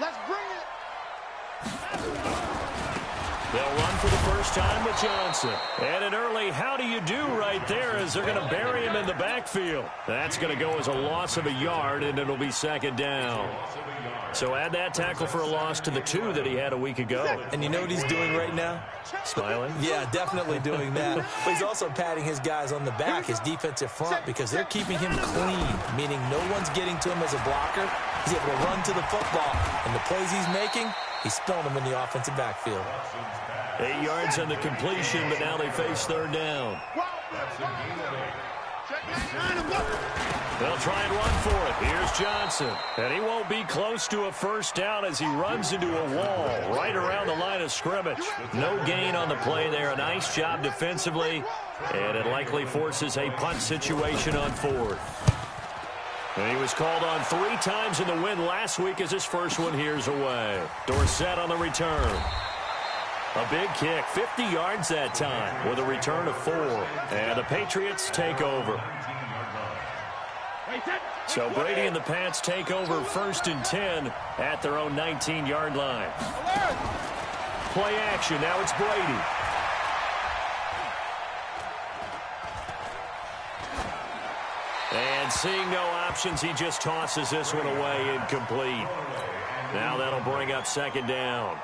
Let's bring it. They'll run for the first time with Johnson. And an early how do you do right there as they're going to bury him in the backfield. That's going to go as a loss of a yard, and it'll be second down. So add that tackle for a loss to the 2 that he had a week ago. And you know what he's doing right now? Smiling? Yeah, definitely doing that. But he's also patting his guys on the back, his defensive front, because they're keeping him clean, meaning no one's getting to him as a blocker. He's able to run to the football. And the plays he's making, he's spilling them in the offensive backfield. 8 yards on the completion, but now they face third down. They'll try and run for it. Here's Johnson. And he won't be close to a first down as he runs into a wall right around the line of scrimmage. No gain on the play there. A nice job defensively. And it likely forces a punt situation on 4th. And he was called on 3 times in the win last week as his first one here's away. Dorsett on the return. A big kick, 50 yards that time with a return of 4. And the Patriots take over. So Brady and the Pats take over 1st and 10 at their own 19-yard line. Play action. Now it's Brady. And seeing no options, he just tosses this one away incomplete. Now that'll bring up second down.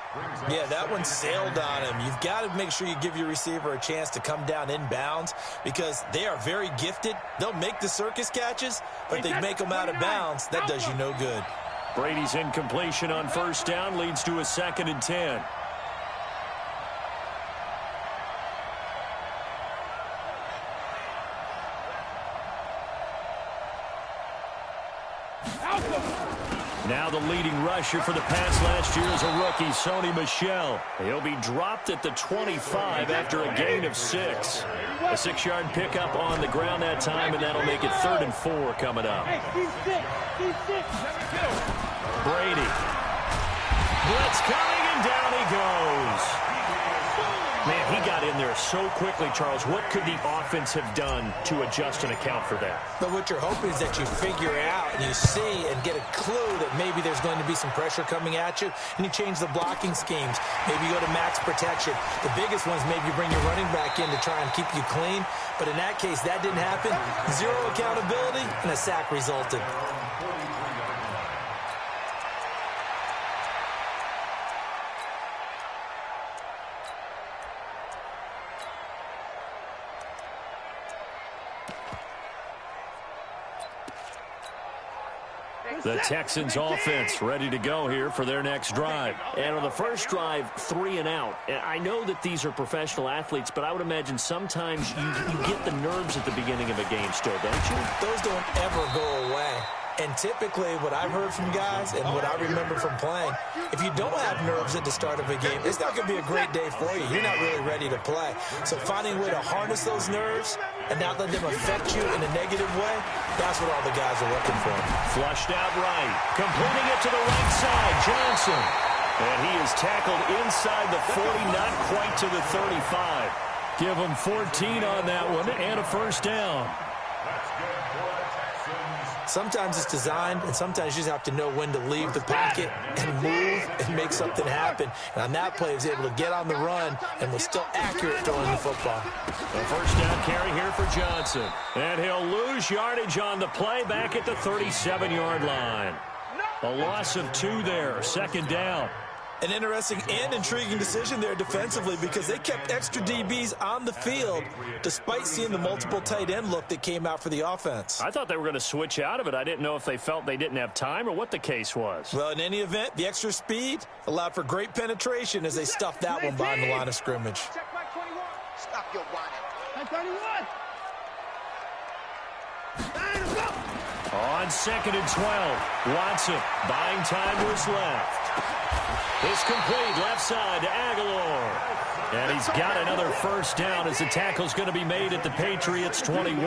Yeah, that one sailed on him. You've got to make sure you give your receiver a chance to come down inbounds because they are very gifted. They'll make the circus catches, but they make them out of bounds. That does you no good. Brady's incompletion on first down leads to a 2nd and 10. Now the leading rusher for the Pats last year is a rookie, Sony Michel. He'll be dropped at the 25 after a gain of 6. A 6-yard pickup on the ground that time, and that'll make it 3rd and 4 coming up. Brady. Blitz coming, and down he goes. Man, he got in there so quickly, Charles. What could the offense have done to adjust and account for that? But what you're hoping is that you figure out and you see and get a clue that maybe there's going to be some pressure coming at you, and you change the blocking schemes. Maybe you go to max protection. The biggest ones, maybe you bring your running back in to try and keep you clean. But in that case, that didn't happen. 0 accountability, and a sack resulted. The Texans offense ready to go here for their next drive. And on the first drive, 3 and out. And I know that these are professional athletes, but I would imagine sometimes you get the nerves at the beginning of a game still, don't you? Those don't ever go away. And typically what I've heard from guys and what I remember from playing, if you don't have nerves at the start of a game, it's not going to be a great day for you. You're not really ready to play. So finding a way to harness those nerves and not let them affect you in a negative way, that's what all the guys are looking for. Flushed out right. Completing it to the right side, Johnson. And he is tackled inside the 40, not quite to the 35. Give him 14 on that one and a first down. Sometimes it's designed, and sometimes you just have to know when to leave the pocket and move and make something happen. And on that play, he was able to get on the run and was still accurate throwing the football. A first down carry here for Johnson. And he'll lose yardage on the play back at the 37-yard line. A loss of 2 there, second down. An interesting and intriguing decision there defensively because they kept extra DBs on the field despite seeing the multiple tight end look that came out for the offense. I thought they were going to switch out of it. I didn't know if they felt they didn't have time or what the case was. Well, in any event, the extra speed allowed for great penetration as they stuffed that one behind the line of scrimmage. Stop your whining. 31. On 2nd and 12, Watson buying time to his left. It's complete left side to Aguilar. And he's got another first down as the tackle's going to be made at the Patriots' 21.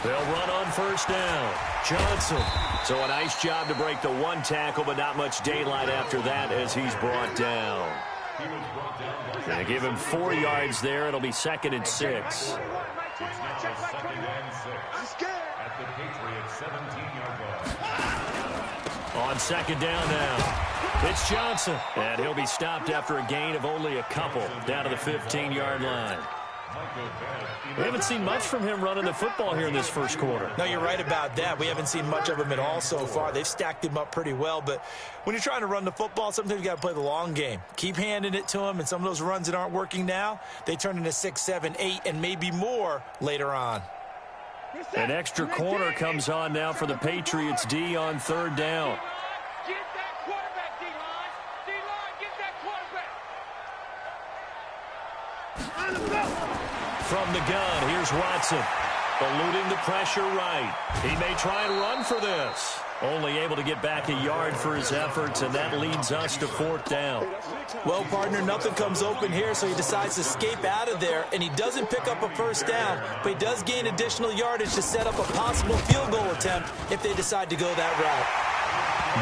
They'll run on first down. Johnson. So a nice job to break the 1 tackle, but not much daylight after that as he's brought down. Going to give him 4 yards there. It'll be 2nd and 6. On second down now, it's Johnson. And he'll be stopped after a gain of only a couple down to the 15-yard line. We haven't seen much from him running the football here in this first quarter. No, you're right about that. We haven't seen much of him at all so far. They've stacked him up pretty well, but when you're trying to run the football, sometimes you got to play the long game. Keep handing it to him, and some of those runs that aren't working now, they turn into 6, 7, 8, and maybe more later on. An extra corner comes on now for the Patriots D on third down. Get that quarterback, D-line. D-line, get that quarterback. From the gun, here's Watson. Eluding the pressure right. He may try and run for this. Only able to get back a yard for his efforts, and that leads us to fourth down. Well, partner, nothing comes open here, so he decides to escape out of there, and he doesn't pick up a first down, but he does gain additional yardage to set up a possible field goal attempt if they decide to go that route.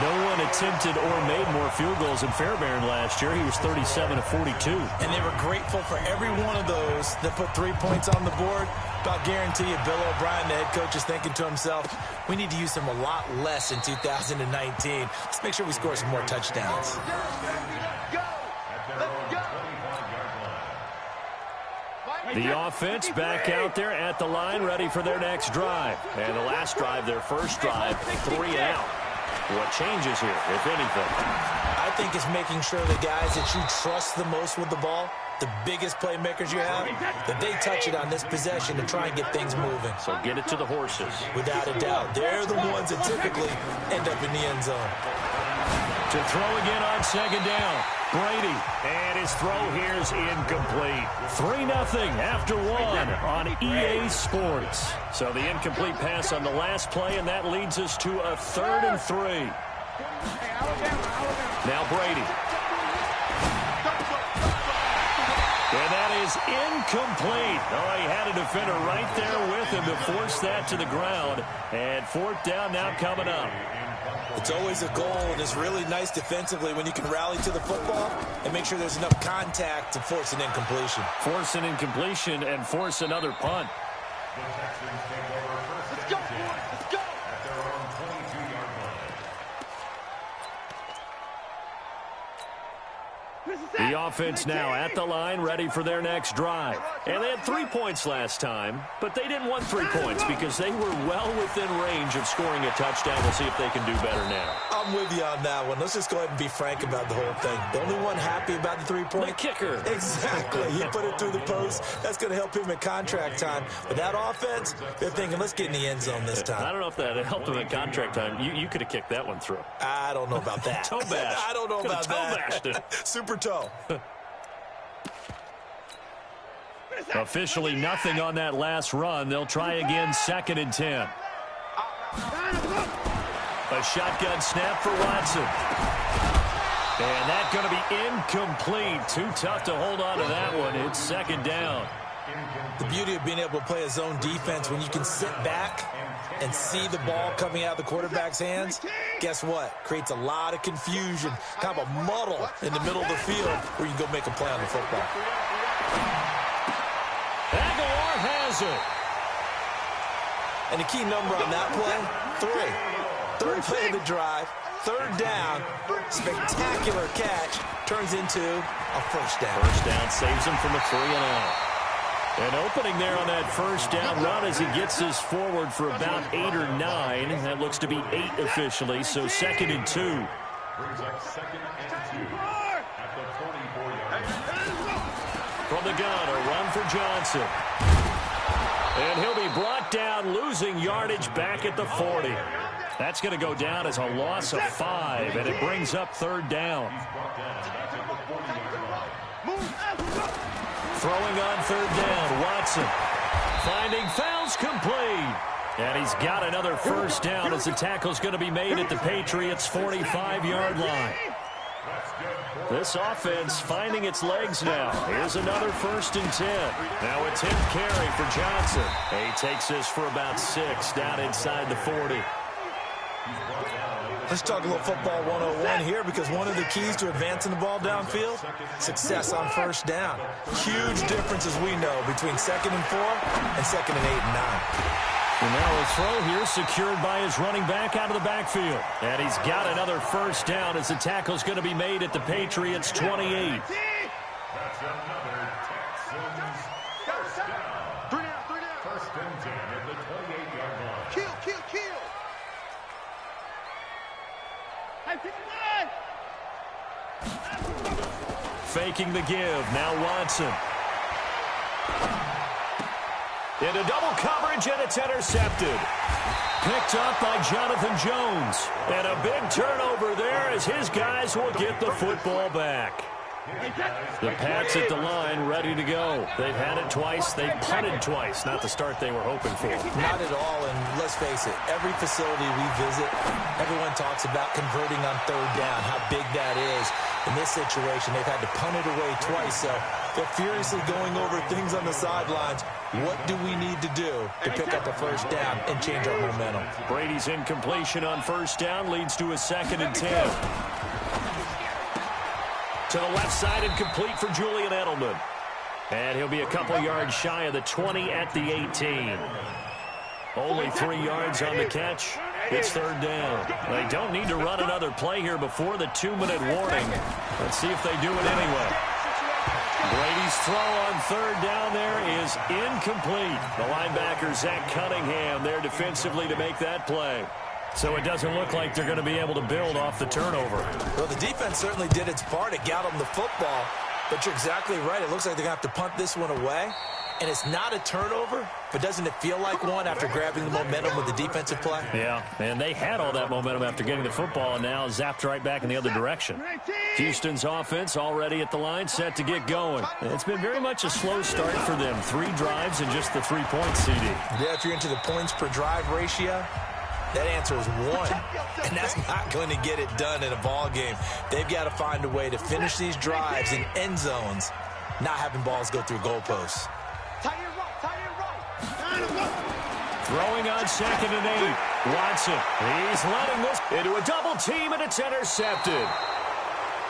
No one attempted or made more field goals in Fairbairn last year. He was 37 of 42. And they were grateful for every one of those that put 3 points on the board. But I'll guarantee you, Bill O'Brien, the head coach, is thinking to himself, we need to use him a lot less in 2019. Let's make sure we score some more touchdowns. The offense back out there at the line, ready for their next drive. And the last drive, their first drive, 3 and out. What changes here, if anything? I think it's making sure the guys that you trust the most with the ball, the biggest playmakers you have, that they touch it on this possession to try and get things moving. So get it to the horses. Without a doubt. They're the ones that typically end up in the end zone. To throw again on second down. Brady, and his throw here is incomplete. 3-0 after 1 on EA Sports. So the incomplete pass on the last play, and that leads us to a 3rd and 3. Now Brady. And that is incomplete. Oh, he had a defender right there with him to force that to the ground. And 4th down now coming up. It's always a goal, and it's really nice defensively when you can rally to the football and make sure there's enough contact to force an incompletion. Force an incompletion and force another punt. Let's go, boys. Let's go. At their own 22-yard line. The offense now at the line, ready for their next drive. And they had 3 points last time, but they didn't want 3 points because they were well within range of scoring a touchdown. We'll see if they can do better now. I'm with you on that one. Let's just go ahead and be frank about the whole thing. The only one happy about the 3-point? The kicker. Exactly. He put it through the post. That's going to help him in contract time. But that offense, they're thinking, let's get in the end zone this time. I don't know if that helped him in contract time. You could have kicked that one through. I don't know about that. Toe bash. I don't know about that. Toe bashed it. Super toe. Officially nothing on that last run. They'll try again, 2nd and 10. A shotgun snap for Watson. And that's going to be incomplete. Too tough to hold on to that one. It's 2nd down. The beauty of being able to play a zone defense when you can sit back and see the ball coming out of the quarterback's hands, guess what? Creates a lot of confusion, kind of a muddle in the middle of the field where you can go make a play on the football. Aguilar has it. And the key number on that play, 3. 3rd play of the drive, 3rd down, spectacular catch, turns into a first down. First down saves him from a 3 and out. An opening there on that first down run as he gets this forward for about 8 or 9. That looks to be 8 officially, so 2nd and 2. Brings up 2nd and 2 at the 44-yard line. From the gun, a run for Johnson. And he'll be brought down, losing yardage back at the 40. That's going to go down as a loss of 5, and it brings up 3rd down. Throwing on 3rd down, Watson. Finding fouls complete. And he's got another first down as the tackle's going to be made at the Patriots' 45-yard line. This offense finding its legs now. Here's another 1st and 10. Now a 10th carry for Johnson. He takes this for about 6 down inside the 40. Let's talk a little football 101 here, because one of the keys to advancing the ball downfield, success on first down. Huge difference, as we know, between 2nd and 4 and 2nd and 8 and 9. And now a throw here secured by his running back out of the backfield. And he's got another first down as the tackle's going to be made at the Patriots' 28. That's another Texans first down. 3 down, 3 down. First and 10 at the 28-yard line. Kill, kill, kill. Hey, 59. Faking the give. Now Watson. Into double coverage, and it's intercepted. Picked up by Jonathan Jones. And a big turnover there as his guys will get the football back. The Pats at the line, ready to go. They've had it twice. They punted twice. Not the start they were hoping for. Not at all, and let's face it, every facility we visit, everyone talks about converting on third down, how big that is. In this situation, they've had to punt it away twice, so they're furiously going over things on the sidelines. What do we need to do to pick up a first down and change our momentum? Brady's incompletion on first down leads to a 2nd and 10. To the left side and complete for Julian Edelman. And he'll be a couple yards shy of the 20 at the 18. Only 3 yards on the catch. It's third down. They don't need to run another play here before the 2-minute warning. Let's see if they do it anyway. Brady's throw on third down there is incomplete. The linebacker, Zach Cunningham, there defensively to make that play. So it doesn't look like they're going to be able to build off the turnover. Well, the defense certainly did its part. It got them the football. But you're exactly right. It looks like they're going to have to punt this one away. And it's not a turnover, but doesn't it feel like one after grabbing the momentum with the defensive play? Yeah, and they had all that momentum after getting the football and now zapped right back in the other direction. Houston's offense already at the line, set to get going. It's been very much a slow start for them. 3 drives and just the 3 points, CD. Yeah, if you're into the points per drive ratio, that answer is 1, and that's not going to get it done in a ball game. They've got to find a way to finish these drives in end zones, not having balls go through goalposts. Tight end right, tight end right. Throwing on 2nd and 8. Watson, he's letting this into a double team, and it's intercepted.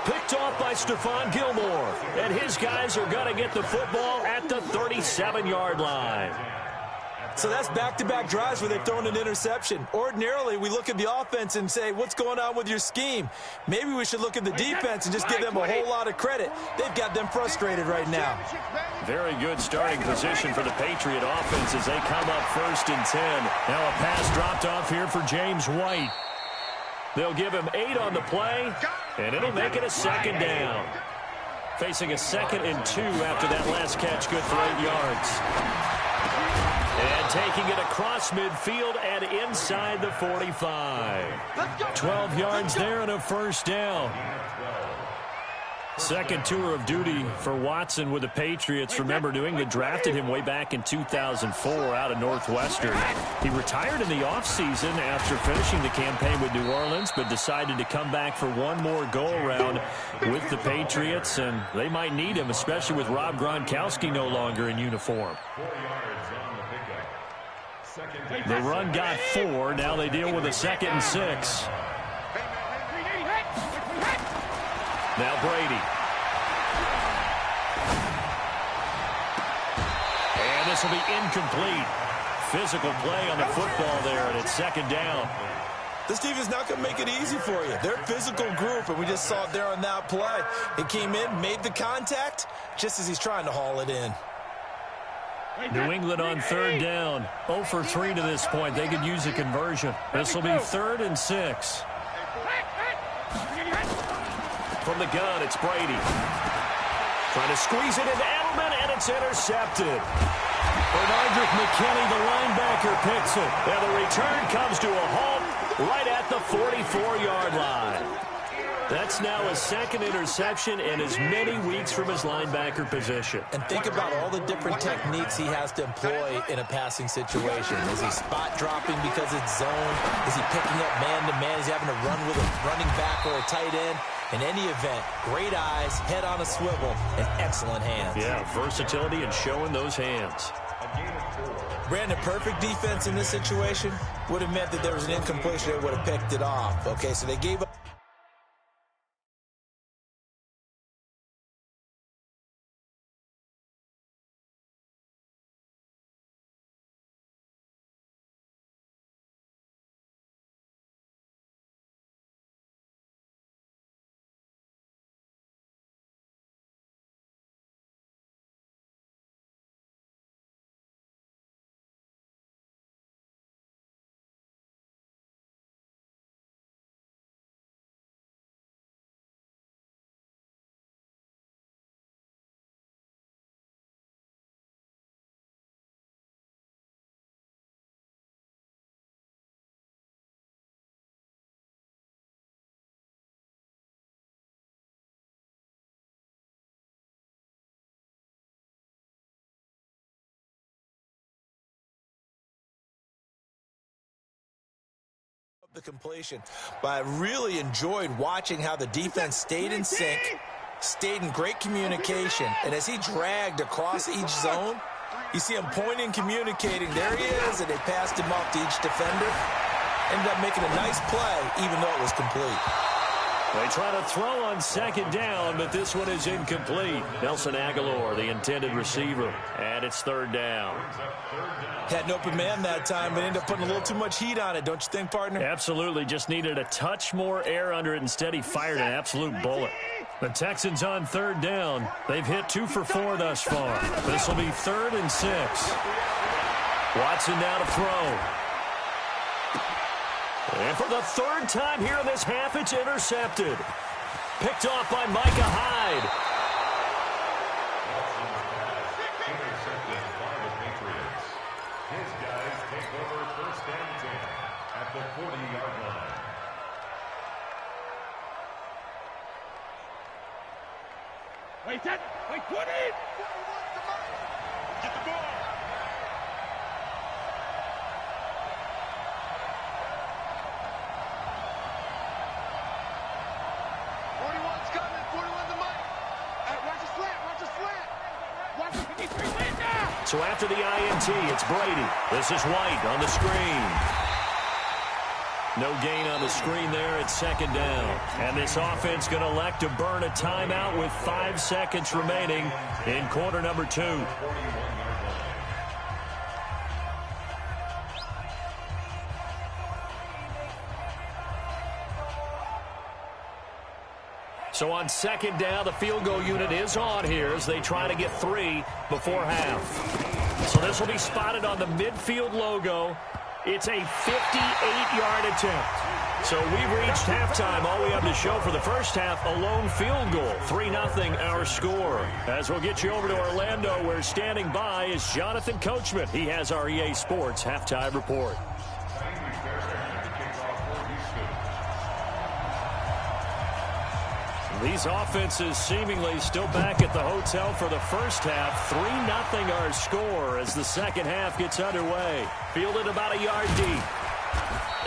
Picked off by Stephon Gilmore, and his guys are going to get the football at the 37-yard line. So that's back-to-back drives where they've thrown an interception. Ordinarily, we look at the offense and say, what's going on with your scheme? Maybe we should look at the defense and just give them a whole lot of credit. They've got them frustrated right now. Very good starting position for the Patriot offense as they come up 1st and 10. Now a pass dropped off here for James White. They'll give him 8 on the play, and it'll make it a 2nd down. Facing a 2nd and 2 after that last catch, good for 8 yards. And taking it across midfield and inside the 45. 12 yards there and a first down. Second tour of duty for Watson with the Patriots. Remember, New England drafted him way back in 2004 out of Northwestern. He retired in the offseason after finishing the campaign with New Orleans, but decided to come back for one more go-around with the Patriots, and they might need him, especially with Rob Gronkowski no longer in uniform. 4 yards on the pickup. The run got 4. Now they deal with a 2nd and 6. Now Brady. And this will be incomplete. Physical play on the football there, and it's 2nd down. This team is not going to make it easy for you. They're a physical group, and we just saw it there on that play. It came in, made the contact, just as he's trying to haul it in. New England on 3rd down. 0 for 3 to this point. They could use a conversion. This will be 3rd and 6. From the gun, it's Brady. Trying to squeeze it into Edelman, and it's intercepted. Bernardrick McKinney, the linebacker, picks it. And the return comes to a halt right at the 44-yard line. That's now his 2nd interception in as many weeks from his linebacker position. And think about all the different techniques he has to employ in a passing situation. Is he spot dropping because it's zone? Is he picking up man-to-man? Is he having to run with a running back or a tight end? In any event, great eyes, head on a swivel, and excellent hands. Yeah, versatility and showing those hands. Brandon, perfect defense in this situation would have meant that there was an incompletion. They would have picked it off. Okay, so they gave up. The completion, but I really enjoyed watching how the defense stayed in sync, stayed in great communication, and as he dragged across each zone, you see him pointing, communicating. There he is, and they passed him off to each defender. Ended up making a nice play, even though it was complete. They try to throw on second down, but this one is incomplete. Nelson Aguilar, the intended receiver, and it's third down. Had an open man that time, but ended up putting a little too much heat on it, don't you think, partner? Absolutely. Just needed a touch more air under it. Instead, he fired an absolute bullet. The Texans on third down. They've hit 2 for 4 thus far. This will be 3rd and 6. Watson now to throw. And for the 3rd time here in this half, it's intercepted. Picked off by Micah Hyde. Intercepted by the Patriots. His guys take over 1st and 10 at the 40-yard line. Wait, put it! Get the ball! So after the INT, it's Brady. This is White on the screen. No gain on the screen there. It's 2nd down. And this offense going to elect to burn a timeout with 5 seconds remaining in quarter number 2. So on 2nd down, the field goal unit is on here as they try to get 3 before half. So this will be spotted on the midfield logo. It's a 58-yard attempt. So we've reached halftime. All we have to show for the first half, a lone field goal. 3-0 our score. As we'll get you over to Orlando, where standing by is Jonathan Coachman. He has our EA Sports halftime report. These offenses seemingly still back at the hotel for the first half. 3-0 our score as the second half gets underway. Fielded about a yard deep.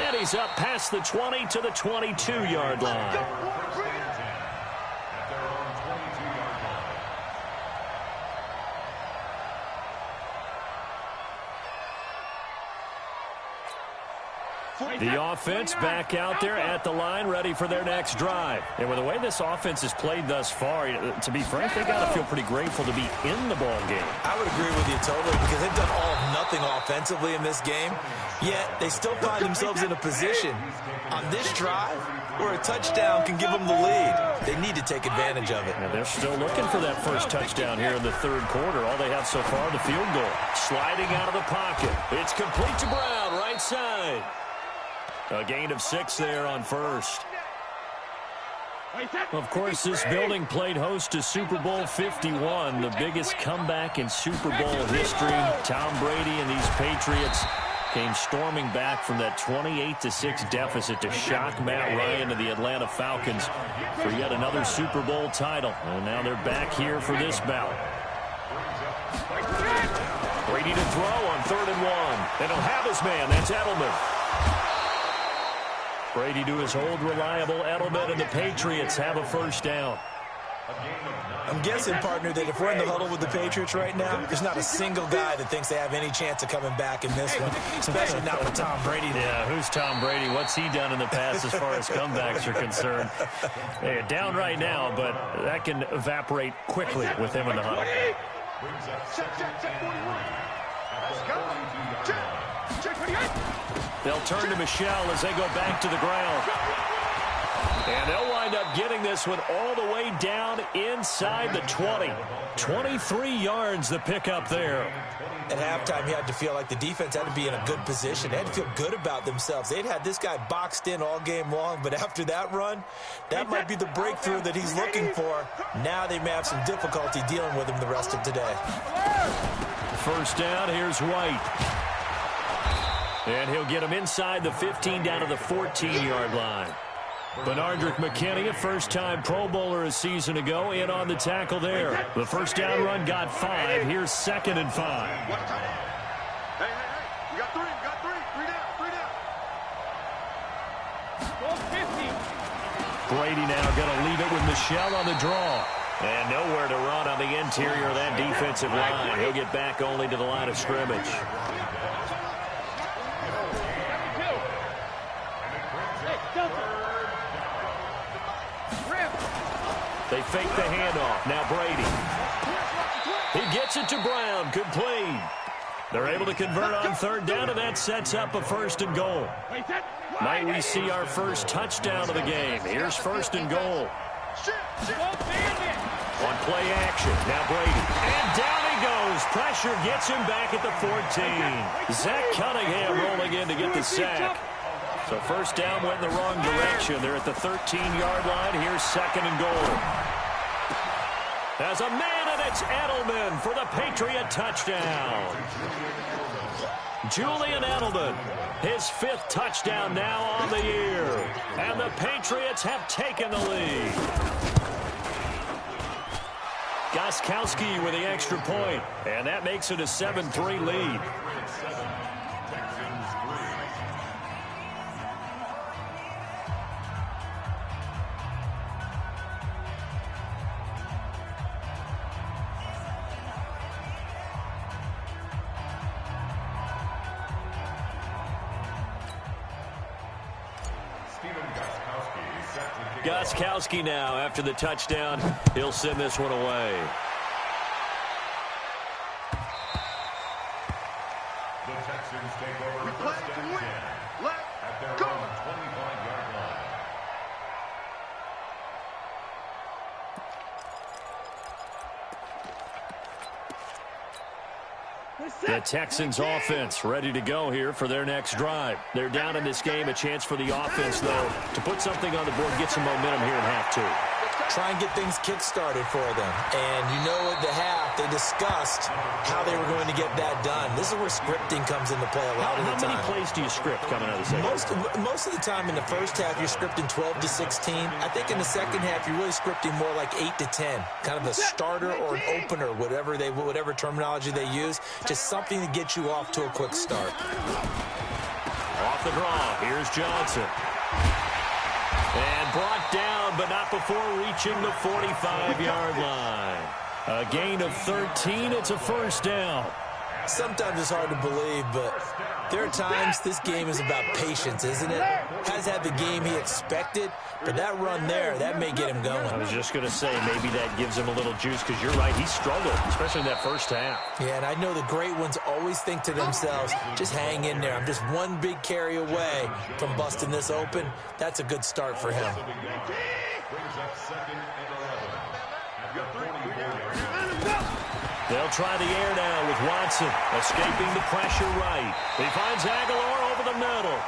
And he's up past the 20 to the 22-yard line. The offense back out there at the line, ready for their next drive. And with the way this offense has played thus far, to be frank, they got to feel pretty grateful to be in the ball game. I would agree with you totally, because they've done all of nothing offensively in this game, yet they still find themselves in a position on this drive where a touchdown can give them the lead. They need to take advantage of it. And they're still looking for that first touchdown here in the 3rd quarter. All they have so far, the field goal. Sliding out of the pocket. It's complete to Brown, right side. A gain of 6 there on first. Of course, this building played host to Super Bowl 51, the biggest comeback in Super Bowl history. Tom Brady and these Patriots came storming back from that 28-6 deficit to shock Matt Ryan and the Atlanta Falcons for yet another Super Bowl title. And now they're back here for this bout. Brady to throw on 3rd and 1. And he'll have his man. That's Edelman. Brady to his old reliable Edelman, and the Patriots have a first down. I'm guessing, partner, that if we're in the huddle with the Patriots right now, there's not a single guy that thinks they have any chance of coming back in this one, especially not with Tom Brady. Yeah, who's Tom Brady? What's he done in the past as far as comebacks are concerned? They're down right now, but that can evaporate quickly with him in the huddle. They'll turn to Michelle as they go back to the ground. And they'll wind up getting this one all the way down inside the 20. 23 yards the pickup there. At halftime, you had to feel like the defense had to be in a good position. They had to feel good about themselves. They'd had this guy boxed in all game long, but after that run, that might be the breakthrough that he's looking for. Now they may have some difficulty dealing with him the rest of today. First down, here's White. And he'll get him inside the 15 down to the 14-yard line. Benardrick McKinney, a first-time Pro Bowler a season ago, in on the tackle there. The first down run got 5. Here's 2nd and 5. Hey, you got 3, 3 down. Brady now going to leave it with Michel on the draw. And nowhere to run on the interior of that defensive line. He'll get back only to the line of scrimmage. They fake the handoff. Now Brady. He gets it to Brown. Complete. They're able to convert on third down, and that sets up a 1st and goal. Might we see our first touchdown of the game? Here's 1st and goal. On play action. Now Brady. And down he goes. Pressure gets him back at the 14. Zach Cunningham rolling in to get the sack. So 1st down went in the wrong direction. They're at the 13-yard line. Here's 2nd and goal. As a man, and it's Edelman for the Patriot touchdown. Julian Edelman, his 5th touchdown now on the year. And the Patriots have taken the lead. Gostkowski with the extra point, and that makes it a 7-3 lead. Gostkowski now after the touchdown. He'll send this one away. The Texans take over 1st and 10 at their own 25-yard line. The Texans offense ready to go here for their next drive. They're down in this game. A chance for the offense, though, to put something on the board, get some momentum here in half 2. Try and get things kick-started for them. And you know at the half, they discussed how they were going to get that done. This is where scripting comes into play a lot of the time. How many plays do you script coming out of the second? Most of the time in the first half, you're scripting 12 to 16. I think in the second half, you're really scripting more like 8 to 10. Kind of a starter or an opener, whatever terminology they use. Just something to get you off to a quick start. Off the draw, here's Johnson. And brought down, but not before reaching the 45-yard line. A gain of 13. It's a 1st down. Sometimes it's hard to believe, but there are times this game is about patience, isn't it? Has had the game he expected, but that run there, that may get him going. I was just going to say, maybe that gives him a little juice, because you're right, he struggled, especially in that first half. Yeah, and I know the great ones always think to themselves, just hang in there. I'm just one big carry away from busting this open. That's a good start for him. Brings up 2nd and 11 at the 44-yard line. They'll try the air now with Watson, escaping the pressure right. He finds Aguilar over the middle.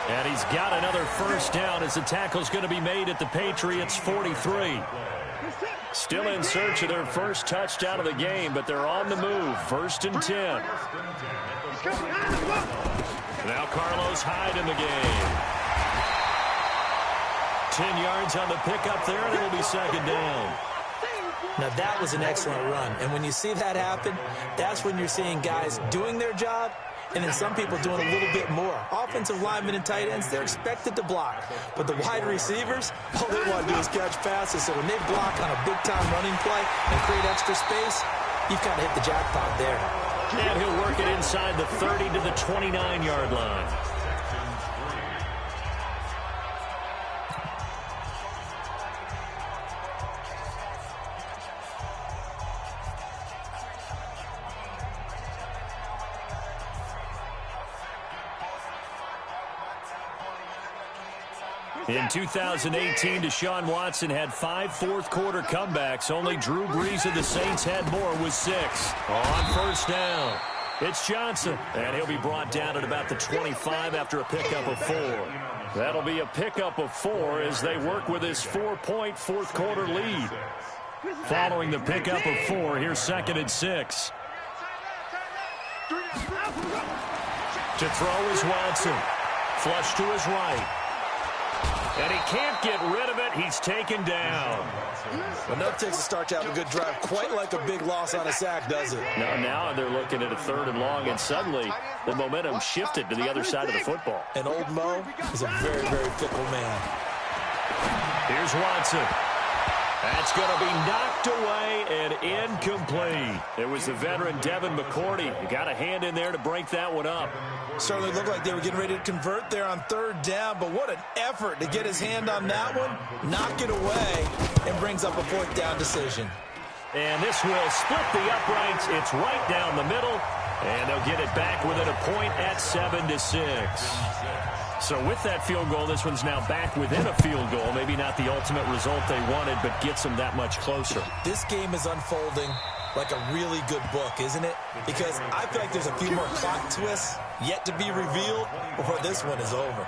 And he's got another 1st down as the tackle's going to be made at the Patriots' 43. Still in search of their first touchdown of the game, but they're on the move. 1st and 10. Now Carlos Hyde in the game. 10 yards on the pickup there, and it'll be 2nd down. Now, that was an excellent run. And when you see that happen, that's when you're seeing guys doing their job and then some people doing a little bit more. Offensive linemen and tight ends, they're expected to block. But the wide receivers, all they want to do is catch passes. So when they block on a big-time running play and create extra space, you've kind of hit the jackpot there. And he'll work it inside the 30 to the 29-yard line. In 2018, Deshaun Watson had 5 fourth-quarter comebacks. Only Drew Brees of the Saints had more with 6. On 1st down, it's Johnson, and he'll be brought down at about the 25 after a pickup of 4. That'll be a pickup of 4 as they work with his 4-point fourth-quarter lead. Following the pickup of 4, here's 2nd and 6. To throw is Watson. Flush to his right. And he can't get rid of it. He's taken down. Enough takes a start to have a good drive. Quite like a big loss on a sack, does it? Now they're looking at a 3rd and long, and suddenly the momentum shifted to the other side of the football. And old Mo is a very, very fickle man. Here's Watson. That's going to be knocked away and incomplete. It was the veteran Devin McCourty. You got a hand in there to break that one up. Certainly looked like they were getting ready to convert there on 3rd down, but what an effort to get his hand on that one, knock it away, and brings up a 4th down decision. And this will split the uprights. It's right down the middle, and they'll get it back within a point at 7-6. So with that field goal, this one's now back within a field goal. Maybe not the ultimate result they wanted, but gets them that much closer. This game is unfolding like a really good book, isn't it? Because I feel like there's a few more plot twists yet to be revealed before this one is over.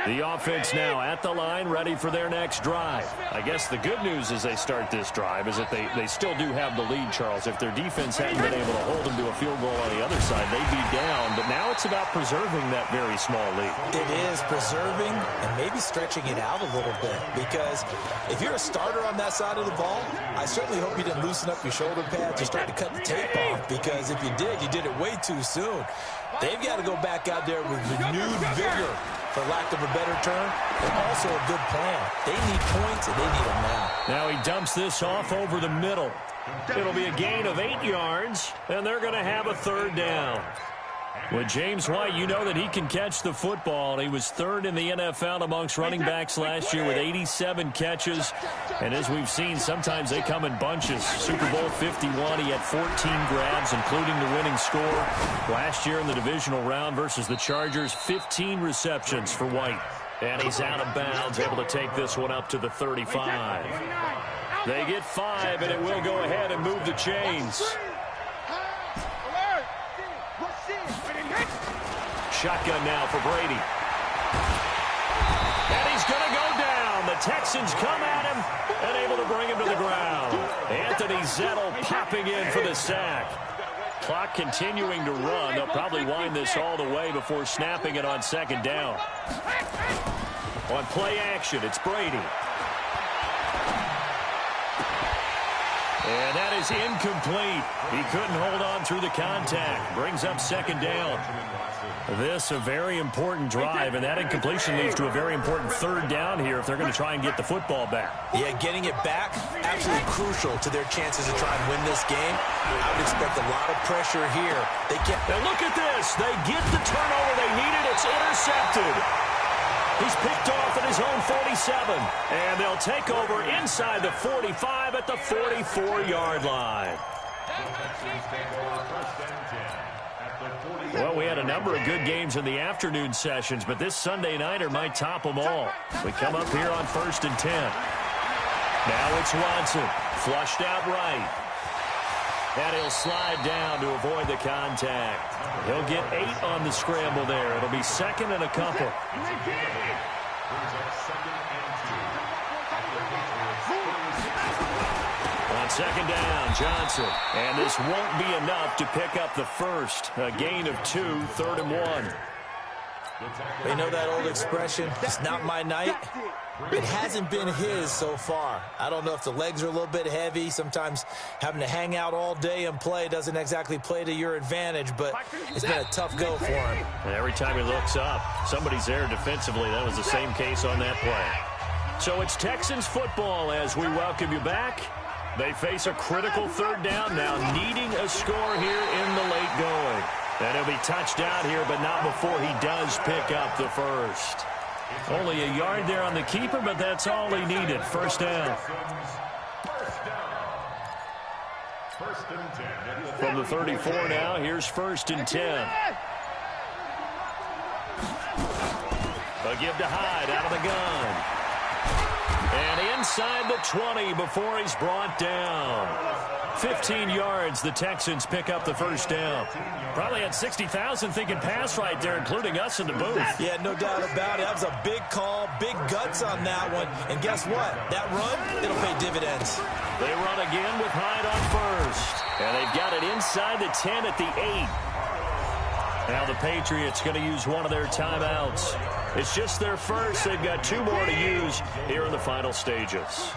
The offense now at the line, ready for their next drive. I guess the good news as they start this drive is that they still do have the lead, Charles. If their defense hadn't been able to hold them to a field goal on the other side, they'd be down. But now it's about preserving that very small lead. It is preserving and maybe stretching it out a little bit. Because if you're a starter on that side of the ball, I certainly hope you didn't loosen up your shoulder pads or start to cut the tape off. Because if you did it way too soon. They've got to go back out there with renewed vigor, for lack of a better term, and also a good plan. They need points, and they need them now. Now he dumps this off over the middle. It'll be a gain of 8 yards, and they're going to have a 3rd down. With James White, you know that he can catch the football. He was 3rd in the NFL amongst running backs last year with 87 catches. And as we've seen, sometimes they come in bunches. Super Bowl 51, he had 14 grabs, including the winning score. Last year in the divisional round versus the Chargers, 15 receptions for White. And he's out of bounds, able to take this one up to the 35. They get 5, and it will go ahead and move the chains. Shotgun now for Brady. And he's going to go down. The Texans come at him and able to bring him to the ground. Anthony Zettel popping in for the sack. Clock continuing to run. They'll probably wind this all the way before snapping it on 2nd down. On play action, it's Brady. And that is incomplete. He couldn't hold on through the contact. Brings up 2nd down. This a very important drive, and that incompletion leads to a very important 3rd down here if they're going to try and get the football back. Yeah, getting it back, absolutely crucial to their chances to try and win this game. I would expect a lot of pressure here. And look at this. They get the turnover they needed. It's intercepted. He's picked off at his own 47, and they'll take over inside the 45 at the 44-yard line. Well, we had a number of good games in the afternoon sessions, but this Sunday nighter might top them all. We come up here on 1st and 10. Now it's Watson, flushed out right. And he'll slide down to avoid the contact. He'll get 8 on the scramble there. It'll be 2nd and a couple. On 2nd down, Johnson. And this won't be enough to pick up the first. A gain of 2, 3rd and 1. You know that old expression, it's not my night? It hasn't been his so far. I don't know if the legs are a little bit heavy. Sometimes having to hang out all day and play doesn't exactly play to your advantage, but it's been a tough go for him. And every time he looks up, somebody's there defensively. That was the same case on that play. So it's Texans football as we welcome you back. They face a critical 3rd down now, needing a score here in the late going. And he'll be touched out here, but not before he does pick up the first. Only a yard there on the keeper, but that's all he needed. 1st down. From the 34 now, here's 1st and 10. A give to Hyde out of the gun. And inside the 20 before he's brought down. 15 yards, the Texans pick up the first down. Probably had 60,000 thinking pass right there, including us in the booth. Yeah, no doubt about it. That was a big call, big guts on that one. And guess what? That run, it'll pay dividends. They run again with Hyde on first. And they've got it inside the 10 at the 8. Now the Patriots going to use one of their timeouts. It's just their first. They've got 2 more to use here in the final stages.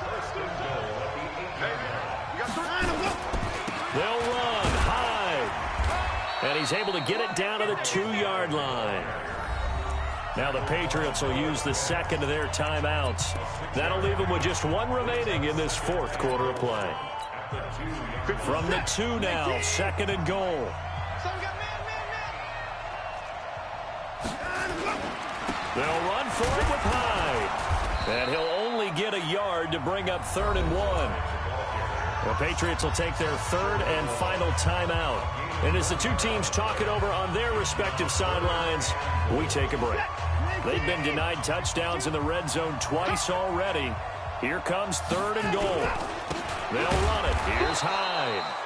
They'll run Hyde. And he's able to get it down to the 2-yard line. Now the Patriots will use the second of their timeouts. That'll leave them with just 1 remaining in this 4th quarter of play. From the 2 now, 2nd and goal. They'll run for it with Hyde. And he'll only get a yard to bring up 3rd and 1. The Patriots will take their 3rd and final timeout. And as the 2 teams talk it over on their respective sidelines, we take a break. They've been denied touchdowns in the red zone twice already. Here comes 3rd and goal. They'll run it. Here's Hyde.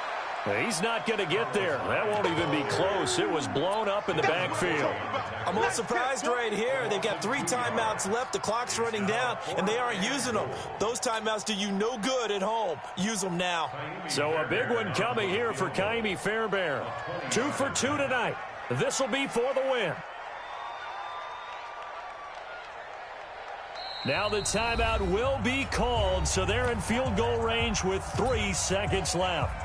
He's not going to get there. That won't even be close. It was blown up in the backfield. I'm a little surprised right here. They've got 3 timeouts left. The clock's running down, and they aren't using them. Those timeouts do you no good at home. Use them now. So a big one coming here for Kaimi Fairbairn. 2 for 2 tonight. This will be for the win. Now the timeout will be called, so they're in field goal range with 3 seconds left.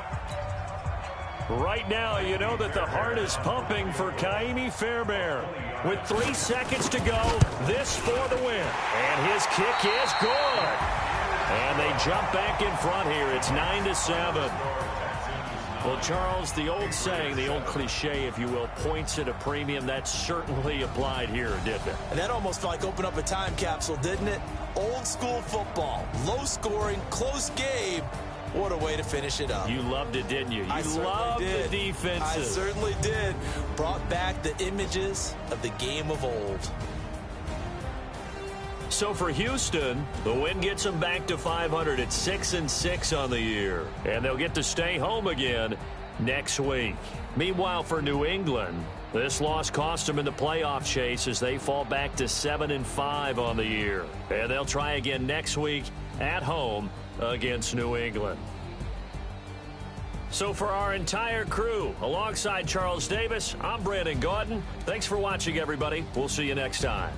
Right now, you know that the heart is pumping for Kaimi Fairbairn. With 3 seconds to go, this for the win. And his kick is good. And they jump back in front here. It's 9-7. Well, Charles, the old saying, the old cliche, if you will, points at a premium, that certainly applied here, didn't it? And that almost felt like open up a time capsule, didn't it? Old school football, low scoring, close game. What a way to finish it up. You loved it, didn't you? You loved the defenses. I certainly did. Brought back the images of the game of old. So for Houston, the win gets them back to 500 at 6-6 on the year. And they'll get to stay home again next week. Meanwhile, for New England, this loss cost them in the playoff chase as they fall back to 7-5 on the year. And they'll try again next week at home against New England. So for our entire crew, alongside Charles Davis, I'm Brandon Gaudin. Thanks for watching, everybody. We'll see you next time.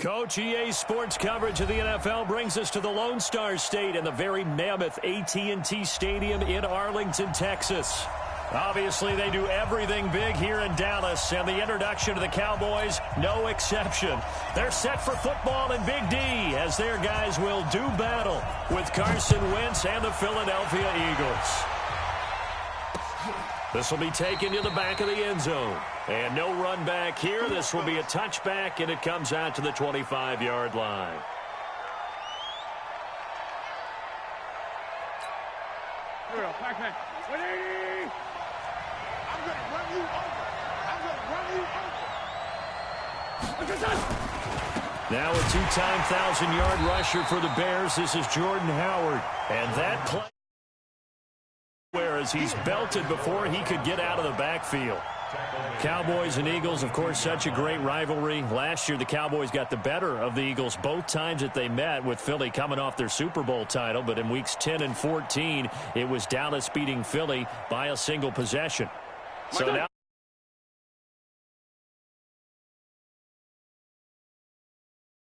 Coach, EA Sports coverage of the NFL brings us to the Lone Star State and the very mammoth AT&T Stadium in Arlington, Texas. Obviously, they do everything big here in Dallas, and the introduction to the Cowboys, no exception. They're set for football in Big D as their guys will do battle with Carson Wentz and the Philadelphia Eagles. This will be taken to the back of the end zone. And no run back here. This will be a touchback, and it comes out to the 25-yard line. Now a two-time 1,000-yard rusher for the Bears. This is Jordan Howard. And that play, whereas he's belted before he could get out of the backfield. Cowboys and Eagles, of course, such a great rivalry. Last year, the Cowboys got the better of the Eagles both times that they met, with Philly coming off their Super Bowl title. But in weeks 10 and 14, it was Dallas beating Philly by a single possession. So now